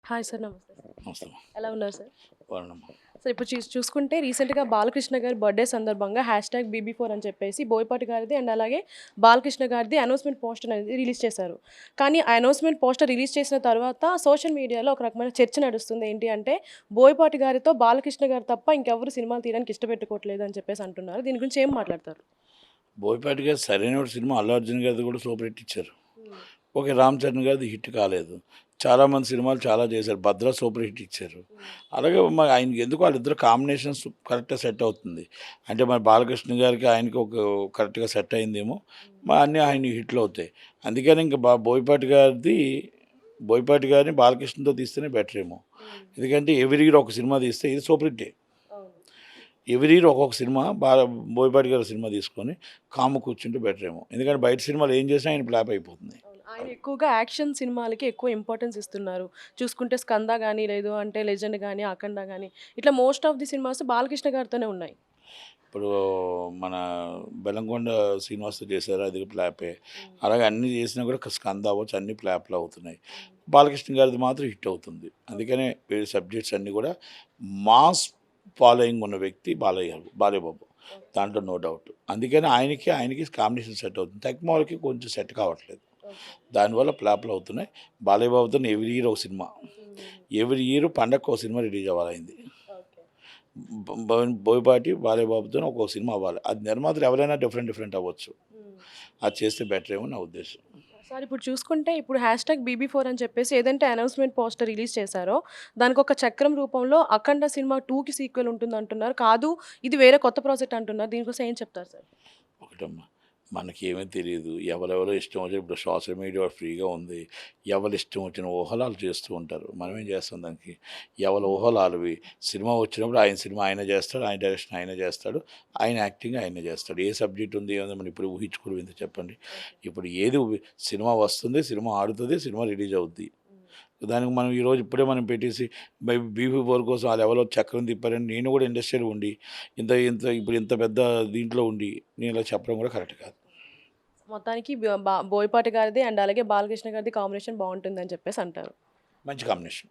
Hi sir. నమస్తే sir. నమస్తే. ఎలా ఉన్నారు సార్? బాగున్నామ్మా. సార్ ఇప్పుడు చూసుకుంటే రీసెంట్‌గా బాలకృష్ణ గారి బర్త్‌డే సందర్భంగా #BB4 అని చెప్పేసి బోయపాటి గారిది అండ్ అలాగే బాలకృష్ణ గారిది అనౌన్స్‌మెంట్ పోస్టర్ అనేది రిలీజ్ చేశారు. కానీ ఆ అనౌన్స్‌మెంట్ పోస్టర్ రిలీజ్ చేసిన తర్వాత సోషల్ మీడియాలో ఒక రకమైన చర్చ నడుస్తుంది. ఏంటి అంటే బోయపాటి గారితో బాలకృష్ణ గారు తప్ప ఇంకెవరు సినిమాలు తీయడానికి ఇష్టపెట్టుకోవట్లేదు అని చెప్పేసి అంటున్నారు. దీని గురించి ఏం మాట్లాడతారు? బోయపాటి గారు సరైన సినిమా అల్లు అర్జున్ గారిది కూడా సూపర్ హిట్ ఇచ్చారు. హ్మ్. ఓకే, రామ్ చరణ్ గారిది హిట్ కాలేదు. చాలామంది సినిమాలు చాలా చేశారు. భద్ర సూపర్ హిట్ ఇచ్చారు. అలాగే మరి ఆయనకి ఎందుకు వాళ్ళిద్దరు కాంబినేషన్స్ కరెక్ట్గా సెట్ అవుతుంది. అంటే మరి బాలకృష్ణ గారికి ఆయనకి ఒక కరెక్ట్గా సెట్ అయిందేమో. మా అన్నీ ఆయన హిట్లు అవుతాయి. అందుకని ఇంకా బోయపాటి గారిని బాలకృష్ణతో తీస్తేనే బెటర్ ఏమో. ఎందుకంటే ఎవ్రీ ఇయర్ ఒక సినిమా తీస్తే ఇది సూపర్ హిట్టే. ఎవ్రీ ఇయర్ ఒక్కొక్క సినిమా బోయపాటి గారి సినిమా తీసుకొని కాము కూర్చుంటే బెటర్ ఏమో. ఎందుకంటే బయట సినిమాలు ఏం చేసినా ఆయన ఫ్లాప్ అయిపోతుంది. ఆయన ఎక్కువగా యాక్షన్ సినిమాలకి ఎక్కువ ఇంపార్టెన్స్ ఇస్తున్నారు. చూసుకుంటే 'స్కంద' గాని, లేదు అంటే 'లెజెండ్' గాని, 'అఖండ' గాని ఇట్లా most of the cinemas Balakrishna గారితోనే ఉన్నాయి. ఇప్పుడు మన బెల్లంకొండ శ్రీనివాస్‌తో చేశారు, అది ఫ్లాపే. అలాగే అన్నీ చేసినా కూడా స్కంద అవ్వచ్చు, అన్నీ ఫ్లాప్‌లు అవుతున్నాయి. బాలకృష్ణ గారిది మాత్రం హిట్ అవుతుంది. అందుకనే వేరే సబ్జెక్ట్స్ అన్నీ కూడా మాస్ ఫాలోయింగ్ ఉన్న వ్యక్తి బాలయ్యబాబు. దాంట్లో నో డౌట్. అందుకని ఆయనకి కాంబినేషన్ సెట్ అవుతుంది. తక్కువకి కొంచెం సెట్ కావట్లేదు. దానివల్ల ఫ్లాప్‌లు అవుతున్నాయి. బాలయ్యబాబుతో ఎవ్రీ ఇయర్ ఒక సినిమా. ఎవ్రీ ఇయర్ పండగకి ఒక సినిమా రిలీజ్ అవ్వాలయింది. బోయపాటి బాలయ్యబాబుతో ఒక్కొక్క సినిమా అవ్వాలి. అది నిర్మాతలు ఎవరైనా డిఫరెంట్ అవ్వచ్చు. అది చేస్తే బెటర్ ఏమో నా ఉద్దేశం. సార్ ఇప్పుడు చూసుకుంటే ఇప్పుడు #BB4 అని చెప్పేసి ఏదంటే అనౌన్స్‌మెంట్ పోస్టర్ రిలీజ్ చేశారో దానికొక చక్రం రూపంలో 'అఖండ' సినిమా 2కి సీక్వెల్ ఉంటుందంటున్నారు. కాదు ఇది వేరే కొత్త ప్రాజెక్ట్ అంటున్నారు. దీనికోసం ఏం చెప్తారు సార్? ఒకటమ్మా, మనకేమీ తెలియదు. ఎవరెవరో ఇష్టం వచ్చి ఇప్పుడు సోషల్ మీడియా ఫ్రీగా ఉంది. ఎవరు ఇష్టం వచ్చిన ఊహలాలు చేస్తూ ఉంటారు. మనం ఏం చేస్తాం దానికి? ఎవరి ఊహలాలువి. సినిమా వచ్చినప్పుడు ఆయన సినిమా ఆయన చేస్తాడు, ఆయన డైరెక్షన్ ఆయన చేస్తాడు, ఆయన యాక్టింగ్ ఆయనే చేస్తాడు. ఏ సబ్జెక్ట్ ఉంది ఏముంది మనం ఇప్పుడు ఊహించుకోవడం ఎందుకు చెప్పండి. ఇప్పుడు సినిమా వస్తుంది, సినిమా ఆడుతుంది, సినిమా రిలీజ్ అవుద్ది. దానికి మనం ఈరోజు ఇప్పుడే మనం పెట్టేసి BB4 కోసం వాళ్ళు ఎవరో చక్రం తిప్పారని నేను కూడా ఇండస్ట్రీలో ఉండి ఇంత ఇంత ఇప్పుడు ఇంత పెద్ద దీంట్లో ఉండి నేను ఇలా చెప్పడం కూడా కరెక్ట్ కాదు. మొత్తానికి బోయపాటి గారిది అండ్ అలాగే బాలకృష్ణ గారిది కాంబినేషన్ బావుంటుందని చెప్పేసి అంటారు. మంచి కాంబినేషన్.